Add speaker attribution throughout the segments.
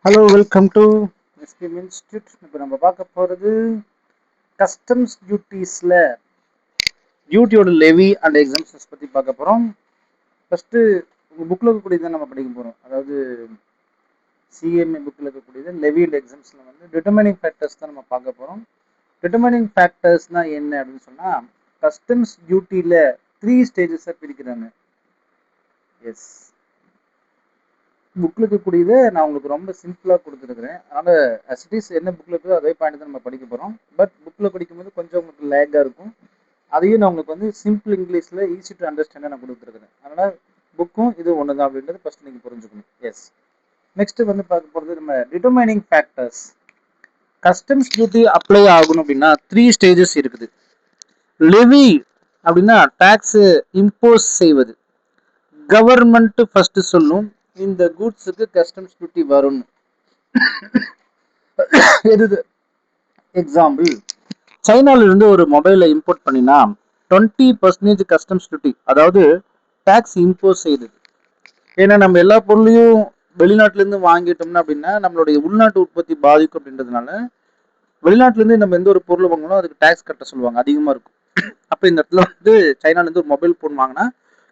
Speaker 1: Hello welcome to SPM institute. இப்போ நம்ம பார்க்க போகிறது கஸ்டம்ஸ் டியூட்டிஸில் டியூட்டியோட லெவி அண்ட் எக்ஸாம்ஷன்ஸ் பற்றி பார்க்க போகிறோம். ஃபஸ்ட்டு உங்கள் புக்கில் இருக்கக்கூடியதை நம்ம படிக்க போகிறோம். அதாவது சிஎம்ஏ புக்கில் இருக்கக்கூடியது லெவி அண்ட் எக்ஸாம்ஸில் வந்து டிட்டர்மினிங் ஃபேக்டர்ஸ் தான் நம்ம பார்க்க போகிறோம். டிட்டர்மினிங் ஃபேக்டர்ஸ்னால் என்ன அப்படின்னு சொன்னால் கஸ்டம்ஸ் டியூட்டியில் 3 ஸ்டேஜஸாக பிரிக்கிறாங்க. எஸ், புக்கில் இருக்கக்கூடியதை நான் உங்களுக்கு ரொம்ப சிம்பிளாக கொடுத்துருக்குறேன். அதனால் அஸ்டிஸ் என்ன புக்கில் இருக்கோ அதே பாயிண்ட் தான் நம்ம படிக்க போகிறோம். பட் புக்கில் படிக்கும்போது கொஞ்சம் உங்களுக்கு லேக்காக இருக்கும். அதையும் நான் உங்களுக்கு வந்து சிம்பிள் இங்கிலீஷில் ஈஸி டு அண்டர்ஸ்டாண்டாக நான் கொடுத்துருக்குறேன். அதனால் புக்கும் இது ஒன்று தான் அப்படின்றது ஃபஸ்ட் நீங்கள் புரிஞ்சுக்கணும். எஸ், நெக்ஸ்ட்டு வந்து பார்க்க போகிறது நம்ம determining factors. Customs duty apply ஆகணும் அப்படின்னா 3 ஸ்டேஜஸ் இருக்குது. லெவி அப்படின்னா டேக்ஸு இம்போஸ் செய்வது. கவர்மெண்ட் ஃபர்ஸ்ட் சொல்லும் இந்த கூட்ஸுக்கு கஸ்டம்ஸ் டியூட்டி வரும். எது எக்ஸாம்பிள், சைனால இருந்து ஒரு மொபைலை இம்போர்ட் பண்ணினா 20% கஸ்டம்ஸ் டியூட்டி, அதாவது டேக்ஸ் இம்போஸ் செய்யுது. ஏன்னா நம்ம எல்லா பொருளையும் வெளிநாட்டுல இருந்து வாங்கிட்டோம்னா அப்படின்னா நம்மளுடைய உள்நாட்டு உற்பத்தி பாதிக்கும். அப்படின்றதுனால வெளிநாட்டுல இருந்து நம்ம எந்த ஒரு பொருள் வாங்கணும் அதுக்கு டேக்ஸ் கட்ட சொல்லுவாங்க, அதிகமா இருக்கும். அப்ப இந்த இடத்துல வந்து சைனால இருந்து ஒரு மொபைல் போன் வாங்கினா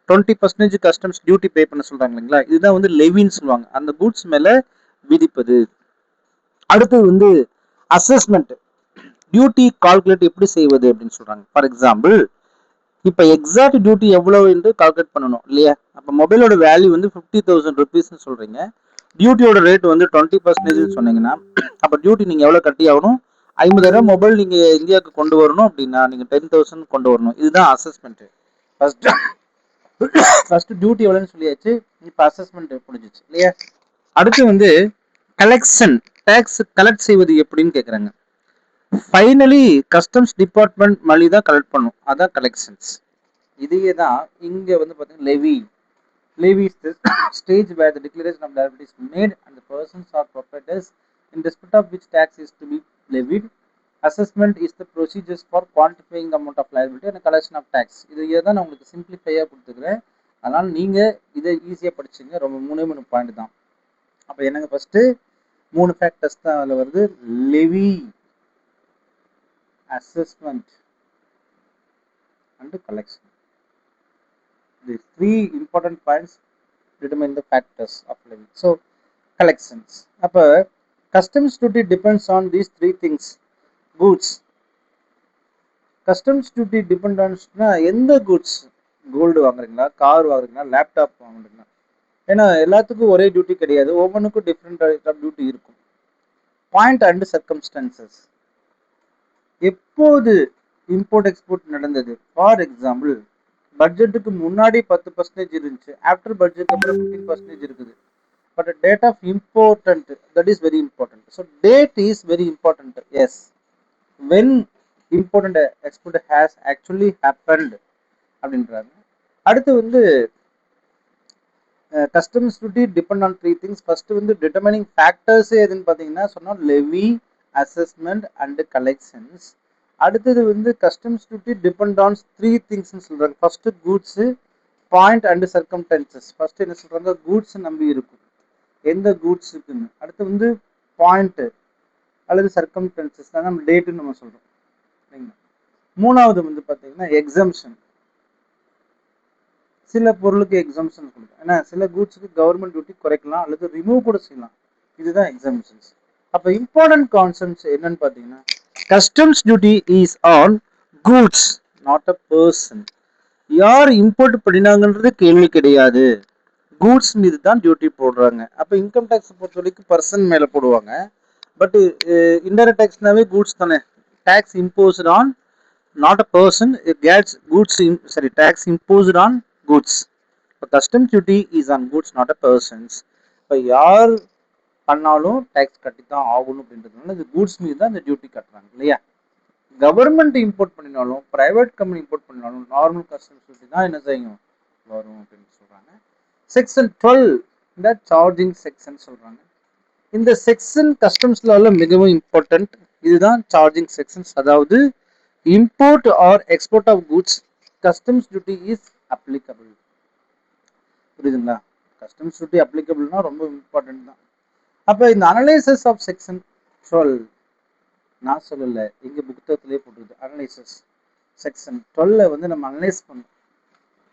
Speaker 1: 20% கஸ்டம்ஸ் டியூட்டி பே பண்ண சொல்றாங்க இல்லைங்களா, இதுதான் வந்து லெவின்னு சொல்லுவாங்க, அந்த கூட்ஸ் மேல விதிப்பது. அடுத்தது வந்து அசஸ்மெண்ட், டியூட்டி கால்குலேட் எப்படி செய்வது அப்படின்னு சொல்றாங்க. ஃபார் எக்ஸாம்பிள், இப்போ எக்ஸாக்ட் டியூட்டி எவ்வளவு என்று கால்குலேட் பண்ணணும் இல்லையா. அப்போ மொபைலோட வேல்யூ வந்து 50,000 ருபீஸ்ன்னு சொல்றீங்க, டியூட்டியோட ரேட் வந்து 20% சொன்னீங்கன்னா அப்போ டியூட்டி நீங்க எவ்வளவு கட்டி ஆகணும்? 50,000 மொபைல் நீங்க இந்தியாவுக்கு கொண்டு வரணும் அப்படின்னா நீங்க 10,000 கொண்டு வரணும். இதுதான் அசஸ்மெண்ட். ஃபர்ஸ்ட் டியூட்டி எவ்வளோன்னு சொல்லியாச்சு, இப்போ அசஸ்மெண்ட் முடிஞ்சிச்சு இல்லையா. அடுத்து வந்து கலெக்ஷன், டேக்ஸ் கலெக்ட் செய்வது எப்படின்னு கேட்குறாங்க. ஃபைனலி கஸ்டம்ஸ் டிபார்ட்மெண்ட் மணி தான் கலெக்ட் பண்ணும், அதான் கலெக்ஷன்ஸ். இதையே தான் இங்கே வந்து பார்த்தீங்கன்னா levy is the stage where the declaration of liability is made and the persons or proprietors in respect of which tax is to be levied. Assessment is the procedures for quantifying the amount of liability and collection of tax. இதையே தான் நான் உங்களுக்கு சிம்பிளிஃபையாக கொடுத்துக்கிறேன். அதனால் நீங்கள் இதை ஈஸியாக படிச்சுங்க. ரொம்ப 3 பாயிண்ட் தான். அப்போ என்னங்க, ஃபஸ்ட்டு 3 ஃபேக்டர்ஸ் தான் அதில் வருது. Levy, assessment and collection. The 3 important points determine the factors of levy. So collections, அப்ப customs duty depends on these 3 things. Goods, customs duty depend on எந்த கூட்ஸ், கோல்டு வாங்குறீங்களா, கார் வாங்குறீங்களா, லேப்டாப் வாங்குறீங்களா. ஏன்னா எல்லாத்துக்கும் ஒரே டியூட்டி கிடையாது, ஒவ்வொன்றுக்கும் டிஃப்ரெண்ட் ஆஃப் டியூட்டி இருக்கும். பாயிண்ட் அண்ட் சர்க்கம்ஸ்டன்சஸ், எப்போது இம்போர்ட் எக்ஸ்போர்ட் நடந்தது. ஃபார் எக்ஸாம்பிள், பட்ஜெட்டுக்கு முன்னாடி 10% இருந்துச்சு, ஆஃப்டர் பட்ஜெட் அப்புறம் 15% இருக்குது. But a date of important, that is very important. So date is very important. Yes, when important export has actually happened அப்படின்றாங்க. அடுத்து வந்து customs duty depend on 3 things. First வந்து determining factors எதுன்னு பார்த்தீங்கன்னா சொன்னால் levy, assessment and collections. அடுத்தது வந்து customs duty depend on 3 திங்ஸ்ன்னு சொல்றாங்க. First goods, point and circumstances. First என்ன சொல்றாங்க, கூட்ஸ் நம்பி இருக்கும், எந்த கூட்ஸ் இருக்குன்னு. அடுத்து வந்து பாயிண்ட் அல்லது சர்க்கம்டன்சஸ் தான் நம்ம டேட்டுன்னு நம்ம சொல்றோம் சரிங்களா. மூணாவது வந்து பார்த்தீங்கன்னா எக்ஸம்ஷன், சில பொருளுக்கு எக்ஸம்ஷன் கொடுக்கும். ஏன்னா சில கூட்ஸுக்கு கவர்மெண்ட் டியூட்டி குறைக்கலாம் அல்லது ரிமூவ் கூட செய்யலாம், இதுதான் எக்ஸம்ஷன்ஸ். அப்போ இம்பார்ட்டன்ட் கான்செப்ட்ஸ் என்னன்னு பார்த்தீங்கன்னா, customs duty is on goods, not a person. யார் இம்போர்ட் பண்ணினாங்கன்றது கேள்வி கிடையாது, கூட்ஸ் மீது தான் டியூட்டி போடுறாங்க. அப்போ இன்கம் டேக்ஸ் பொறுத்த வரைக்கும் பர்சன் மேலே போடுவாங்க. பட் இன்டைரக்ட் டேக்ஸ்னாவே கூட்ஸ் தானே. Tax imposed on not a person, gets goods sorry tax imposed on goods. இப்போ custom duty is on goods not a persons. இப்போ யார் பண்ணாலும் டேக்ஸ் கட்டி தான் ஆகணும் அப்படின்றதுனால இந்த கூட்ஸ் மீது தான் இந்த டியூட்டி கட்டுறாங்க இல்லையா. கவர்மெண்ட் இம்போர்ட் பண்ணினாலும் பிரைவேட் கம்பெனி இம்போர்ட் பண்ணினாலும் நார்மல் கஸ்டம்ஸ் டியூட்டி தான் என்ன செய்யும், வரும் அப்படின்னு சொல்றாங்க. செக்ஷன் 12 இந்த சார்ஜிங் செக்ஷன் சொல்றாங்க. இந்த செக்ஷன் கஸ்டம்ஸ் லால மிகவும் இம்பார்ட்டன்ட். இதுதான் சார்ஜிங் செக்ஷன்ஸ், அதாவது import or export of goods customs duty is applicable. புரியுதுங்களா, கஸ்டம்ஸ் டியூட்டி அப்ளிகபிள்னா ரொம்ப இம்பார்ட்டன்ட் தான். அப்ப இந்த அனலைசஸ் ஆஃப் செக்ஷன் 12 நான் சொல்லல, எங்க புத்தகத்திலே போட்டுருக்கு. அனலைசஸ் செக்ஷன் 12 வந்து நம்ம அனலைஸ் பண்ணோம்.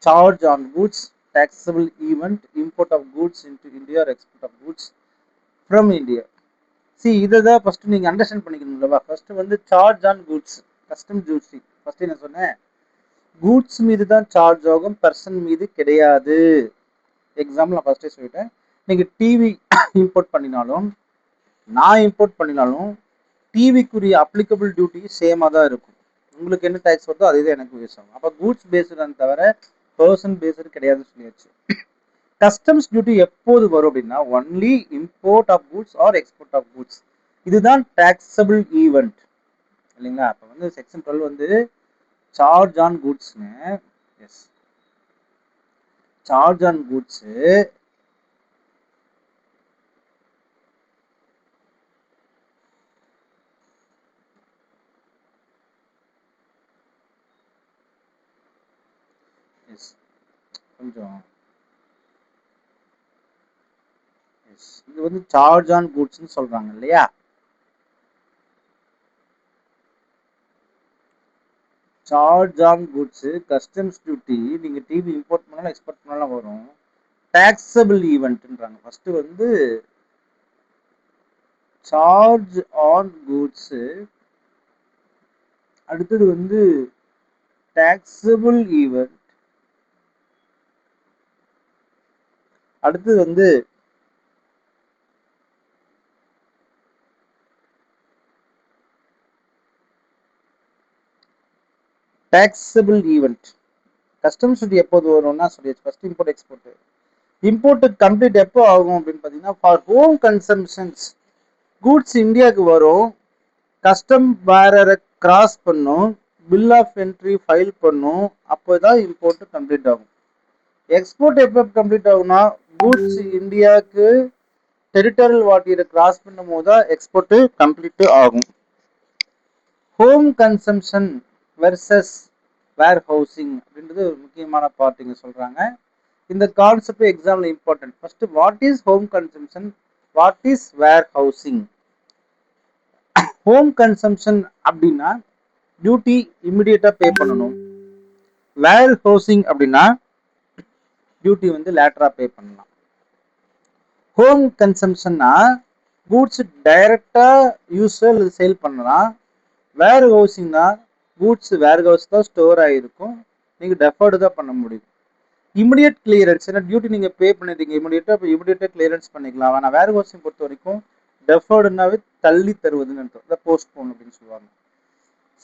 Speaker 1: Charge on goods, taxable event, import of goods into India or export of goods from India. இதை தான் ஃபர்ஸ்ட் நீங்க அண்டர்ஸ்டாண்ட் பண்ணிக்கணும்லவா. ஃபர்ஸ்ட் வந்து charge on goods, custom duty. First என்ன சொன்னேன், கூட்ஸ் மீது தான் சார்ஜ் ஆகும், பர்சன் மீது கிடையாது. எக்ஸாம்பிள் நான் ஃபர்ஸ்டே சொல்லிட்டேன். நீங்க டிவி இம்போர்ட் பண்ணினாலும் நான் இம்போர்ட் பண்ணினாலும் டிவிக்குரிய அப்ளிகபிள் டியூட்டி சேமாக தான் இருக்கும். உங்களுக்கு என்ன டேக்ஸ் வருதோ அதே தான் எனக்கு யூஸ் ஆகும். அப்போ கூட்ஸ் பேஸ்டு தவிர பர்சன் பேஸ்டு கிடையாதுன்னு சொல்லியாச்சு. கஸ்டம்ஸ் டியூட்டி எப்போது வரும் அப்படின்னா only import of goods or export of goods. இதுதான் டாக்ஸபிள் ஈவெண்ட் இல்லைங்களா. அப்போ வந்து செக்ஷன் 12 வந்து சார்ஜ் ஆன் கூட்ஸ்னு, எஸ் சார்ஜ் ஆன் கூட்ஸ் கொஞ்சம் இது வந்து சார்ஜ் ஆன் கூட்ஸ்னு சொல்றாங்க இல்லையா. Charge on goods customs duty நீங்க டிவி இம்போர்ட் பண்ணாலும் எக்ஸ்போர்ட் பண்ணாலும் வரும். டாக்ஸபிள் ஈவெண்ட்ன்றாங்க. ஃபர்ஸ்ட் வந்து சார்ஜ் ஆன் கூட்ஸ், அடுத்தது வந்து டாக்ஸபிள் ஈவெண்ட், அடுத்தது வந்து டாக்ஸபிள் ஈவெண்ட். கஸ்டம்ஸ் டியூட்டி எப்போது வரும்னா சொல்லியாச்சு. First import export. Import complete எப்போ ஆகும் அப்படின்னு பார்த்தீங்கன்னா ஃபார் ஹோம் கன்சம்ஷன்ஸ் கூட்ஸ் இந்தியாவுக்கு வரும், கஸ்டம் பேரரை கிராஸ் பண்ணும், பில் ஆஃப் என்ட்ரி ஃபைல் பண்ணும், அப்போதான் இம்போர்ட் கம்ப்ளீட் ஆகும். எக்ஸ்போர்ட் எப்போ கம்ப்ளீட் ஆகும்னா கூட்ஸ் இந்தியாவுக்கு டெரிட்டரியல் வாட்டரை கிராஸ் பண்ணும் போது தான் எக்ஸ்போர்ட் கம்ப்ளீட் ஆகும். Home consumption versus warehousing அப்படின்றது ஒரு முக்கியமான பார்ட் இங்க சொல்றாங்க. இந்த கான்செப்ட் எக்ஸாம்ல important. First what is home consumption, what is warehousing. Home consumption அப்படின்னா டியூட்டி இமிடியேட்டா பே பண்ணணும். வேர் ஹவுசிங் அப்படின்னா டியூட்டி வந்து லேட்டரா பே பண்ணலாம். ஹோம் கன்சம்ஷன்னா கூட்ஸ் டைரக்டா யூஸர் சேல் பண்ணலாம். வேர் ஹவுசிங்னா கூட்ஸ் வேர் ஹவுஸ் தான் ஸ்டோர் ஆகிருக்கும், நீங்கள் டெஃபர்டு தான் பண்ண முடியும். இமிடியட் கிளியரன்ஸ், ஏன்னா டியூட்டி நீங்கள் பே பண்ணிட்டீங்க இமிடியேட்டாக, இப்போ இமிடியேட்டாக கிளியரன்ஸ் பண்ணிக்கலாம். ஆனால் வேர் ஹவுசிங் பொறுத்த வரைக்கும் டெஃபர்டுனாவே தள்ளி தருவதுன்னு அர்த்தம், போஸ்ட்போன் அப்படின்னு சொல்லுவாங்க.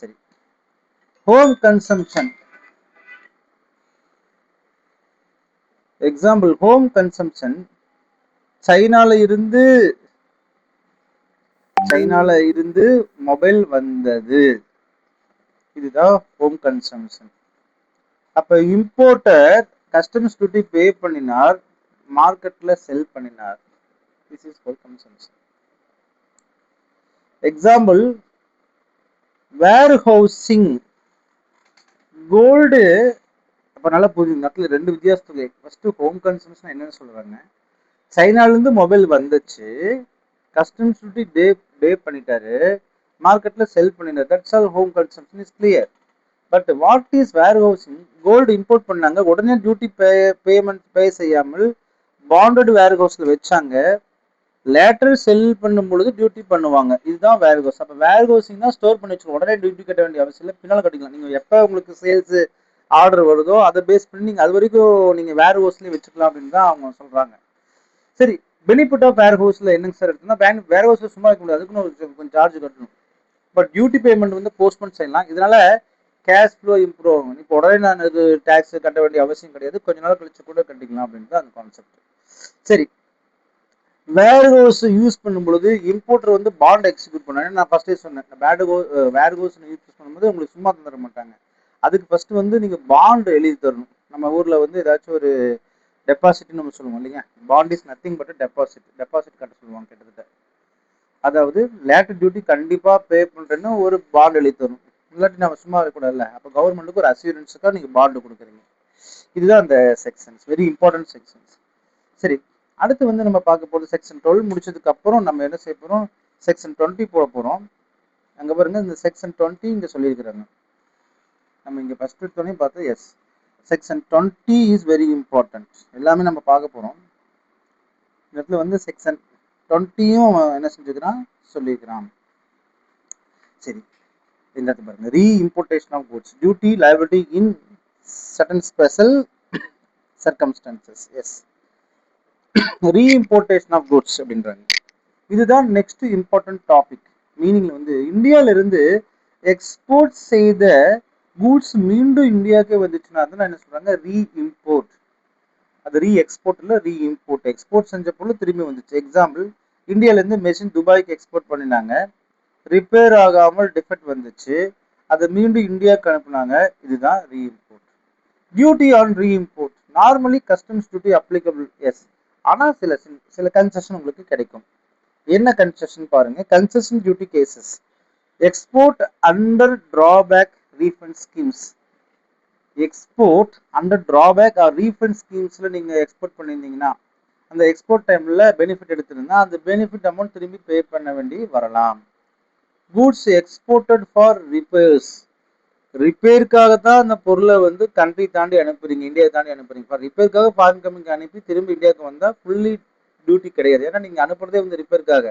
Speaker 1: சரி, home consumption example. Home consumption சைனால இருந்து மொபைல் வந்தது, இதுதான் ஹோம் கன்சம்ஷன். அப்ப இம்போர்ட்டர் கஸ்டம்ஸ் டியூட்டி பே பண்ணினார், மார்க்கெட்ல செல் பண்ணினார், this is home consumption. Example warehousing gold. அப்ப நல்லா புரியுது, இடத்துல ரெண்டு வித்தியாசத்துக்கு. ஃபர்ஸ்ட் ஹோம் கன்சம்ஷன் என்னன்னு சொல்றாங்க, சைனால இருந்து மொபைல் வந்துச்சு, கஸ்டம்ஸ் டியூட்டி பே பண்ணிட்டாரு, மார்க்கெட்ல செல் பண்ணினார், that's all home consumption is clear. But what is warehousing, gold import பண்ணாங்க, உடனே டியூட்டி பேமெண்ட் பே செய்யாமல் பாண்டட் வேர் ஹவுஸ்ல வச்சாங்க, லேட்டர் செல் பண்ணும் பொழுது டியூட்டி பண்ணுவாங்க, இதுதான் வேர் ஹவுஸ். அப்போ வேர் ஹவுசிங் தான் ஸ்டோர் பண்ணி வச்சுக்கணும், உடனே டியூட்டி கட்ட வேண்டிய அவசியம் இல்லை, பின்னால் கட்டிக்கலாம். நீங்கள் எப்போ உங்களுக்கு சேல்ஸ் ஆர்டர் வருதோ அதை பேஸ் பண்ணி நீங்கள் அது வரைக்கும் நீங்கள் வேர் ஹவுஸ்லேயே வச்சுக்கலாம் அப்படின்னு தான் அவங்க சொல்கிறாங்க. சரி, பெனிஃபிட் ஆஃப் வேர் ஹவுஸில் என்னங்க சார் இருக்குன்னா, வேர் ஹவுஸில் சும்மா இருக்க முடியாது, அதுக்குன்னு கொஞ்சம் சார்ஜ் கட்டணும். பட் டியூட்டி பேமெண்ட் வந்து போஸ்ட்போன் செய்யலாம், இதனால கேஷ் ஃப்ளோ இம்ப்ரூவ் ஆகும். இப்போ உடனே நான் இது டேக்ஸ் கட்ட வேண்டிய அவசியம் கிடையாது, கொஞ்ச நாள் கழிச்சு கூட கட்டிக்கலாம் அப்படின்றது அந்த கான்செப்ட். சரி, வேர் ஹவுஸ் யூஸ் பண்ணும் பொழுது இம்போர்ட்டர் வந்து பாண்ட் எக்ஸிக்யூட் பண்ணாங்க. நான் ஃபர்ஸ்டே சொன்னேன், வேர் ஹவுஸ் யூஸ் பண்ணும்போது உங்களுக்கு சும்மா தந்துட மாட்டாங்க, அதுக்கு ஃபர்ஸ்ட் வந்து நீங்க பாண்ட் எழுதி தரணும். நம்ம ஊர்ல வந்து ஏதாச்சும் ஒரு டெபாசிட் நம்ம சொல்லுவோம் இல்லைங்க, bond is nothing but deposit கட்ட சொல்லுவாங்க கிட்டத்தட்ட. அதாவது லேட்டர் டியூட்டி கண்டிப்பா பே பண்றேன்னு ஒரு பாண்ட் எழுதி தரணும், இல்லாட்டி நம்ம சும்மா இருக்கக்கூடாதுல்ல. அப்போ கவர்மெண்ட்டுக்கு ஒரு அசூரன்ஸுக்காக நீங்க பாண்டு கொடுக்குறீங்க. இதுதான் அந்த செக்ஷன்ஸ், வெரி இம்பார்ட்டன்ட் செக்ஷன்ஸ். சரி, அடுத்து வந்து நம்ம பார்க்க போகிறது செக்ஷன் 12 முடிச்சதுக்கு அப்புறம் நம்ம என்ன செய்ய போகிறோம், செக்ஷன் 20 போட போகிறோம். அங்கே பாருங்க இந்த செக்ஷன் 20 இங்கே சொல்லியிருக்கிறாங்க. நம்ம இங்கே ஃபர்ஸ்ட் எடுத்தோடனே பார்த்தா yes section 20 is very important. எல்லாமே நம்ம பார்க்க போகிறோம். இந்த இடத்துல வந்து செக்ஷன் 20யும் என்ன செஞ்சுக்கிறான் சொல்லியிருக்கிறான். சரி, இந்த இடத்துல பாருங்க reimportation of goods duty liability in certain special circumstances. Yes, reimportation of goods அப்படின்றாங்க. இதுதான் நெக்ஸ்ட் இம்பார்ட்டன்ட் டாபிக். மீனிங்ல வந்து இந்தியாவில இருந்து எக்ஸ்போர்ட் செய்த கூட்ஸ் மீண்டும் இந்தியாவுக்கு வந்துச்சுன்னா தான் என்ன சொல்றாங்க ரீஇம்போர்ட். அது ரீ எக்ஸ்போர்ட் இல்லை ரீஇம்போர்ட். எக்ஸ்போர்ட் செஞ்ச பொருள் திரும்பி வந்துச்சு. எக்ஸாம்பிள், இந்தியாவில இருந்து மெஷின் துபாய்க்கு எக்ஸ்போர்ட் பண்ணினாங்க, ரிப்பேர் ஆகாமல் டிஃபெக்ட் வந்துச்சு, அதை மீண்டும் இந்தியாவுக்கு அனுப்புனாங்க. இதுதான் reimport. Duty on reimport normally customs duty applicable. Yes, ஆனால் சில கன்செஷன் உங்களுக்கு கிடைக்கும். என்ன கன்செஷன் பாருங்க. Concession duty cases export under drawback refund schemes. Export under drawback or refund ஸ்கீம்ஸ்ல நீங்க எக்ஸ்போர்ட் பண்ணியிருந்தீங்கன்னா, அந்த எக்ஸ்போர்ட் டைம்ல பெனிஃபிட் எடுத்திருந்தா அந்த பெனிஃபிட் அமௌண்ட் திரும்பி பே பண்ண வேண்டி வரலாம். Goods exported for repairs. ரிப்பேருக்காக தான் அந்த பொருளை வந்து கண்ட்ரி தாண்டி அனுப்புறீங்க, இந்தியா தாண்டி அனுப்புறீங்க. ஃபார் ரிப்பேருக்காக ஃபாரின் கம்பெனிக்கு அனுப்பி திரும்பி இந்தியாவுக்கு வந்தால் ஃபுல்லி டியூட்டி கிடையாது. ஏன்னா நீங்கள் அனுப்புறதே வந்து ரிப்பேருக்காக.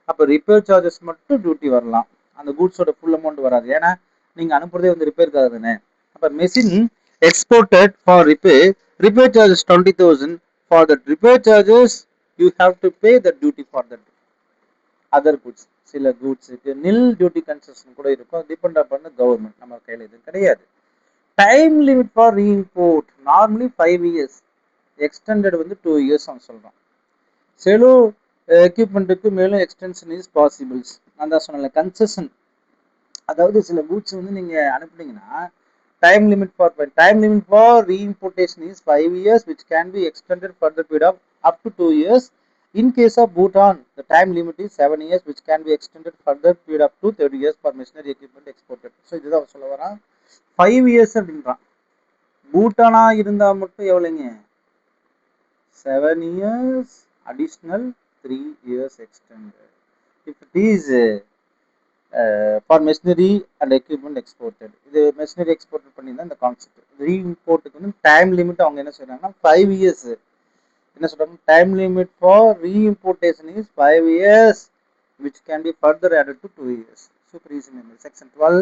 Speaker 1: அப்போ ரிப்பேர் சார்ஜஸ் மட்டும் டியூட்டி வரலாம், அந்த கூட்ஸோட ஃபுல் அமௌண்ட் வராது. ஏன்னா நீங்கள் அனுப்புறதே வந்து ரிப்பேருக்காக தானே. அப்போ machine exported for repair charges 20,000. For that repair charges you have to pay the duty for that other goods. சில கூட்ஸுக்கு நில் டியூட்டி கன்செஷன் கூட இருக்கும், டிபெண்ட் பண்ண கவர்மெண்ட், நம்ம கையில் இது கிடையாது. Time limit for reimport normally 5 years, extended வந்து 2 years அவன் சொல்கிறான். செலோ எக்யூப்மெண்ட்டுக்கு மேலும் எக்ஸ்டென்ஷன் இஸ் பாசிபிள்ஸ். நான் தான் சொன்னேன் கன்செஷன். அதாவது சில கூட்ஸ் வந்து நீங்கள் அனுப்புனீங்கன்னா time limit for reimportation is 5 years which can be extended for the period of up to 2 years. In case of Bhutan, the time limit is 7 years which can be extended further period up to 30 years for machinery equipment exported. So இதுதான் சொல்ல வரான். 5 years அப்படின்றான். பூட்டானா இருந்தால் மட்டும் எவ்வளோங்க, 7 years additional 3 years extended. If it is for machinery and equipment exported, இது machinery export பண்ணி தான் இந்த கான்செப்ட். ரீஇம்போர்ட்டுக்கு வந்து டைம் லிமிட் அவங்க என்ன சொல்றாங்கன்னா 5 years. என்ன சொல்றாங்க, time limit for reimportation is 5 years which can be further added to 2 years. Super easy memory. Section 12,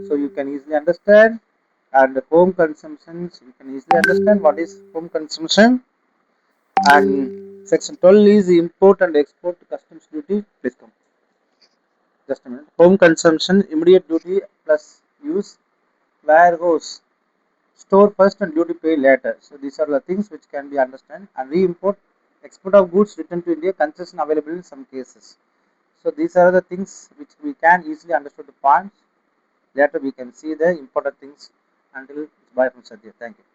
Speaker 1: so you can easily understand. And home consumptions, you can easily understand what is home consumption. And section 12 is import and export customs duty. Please come. Just a minute. Home consumption, immediate duty plus use, warehouse, store first and duty pay later. So these are the things which can be understand. And re-import, export of goods returned to India, concession available in some cases. So these are the things which we can easily understand the points. Later we can see the important things. Until bye from Satya. Thank you.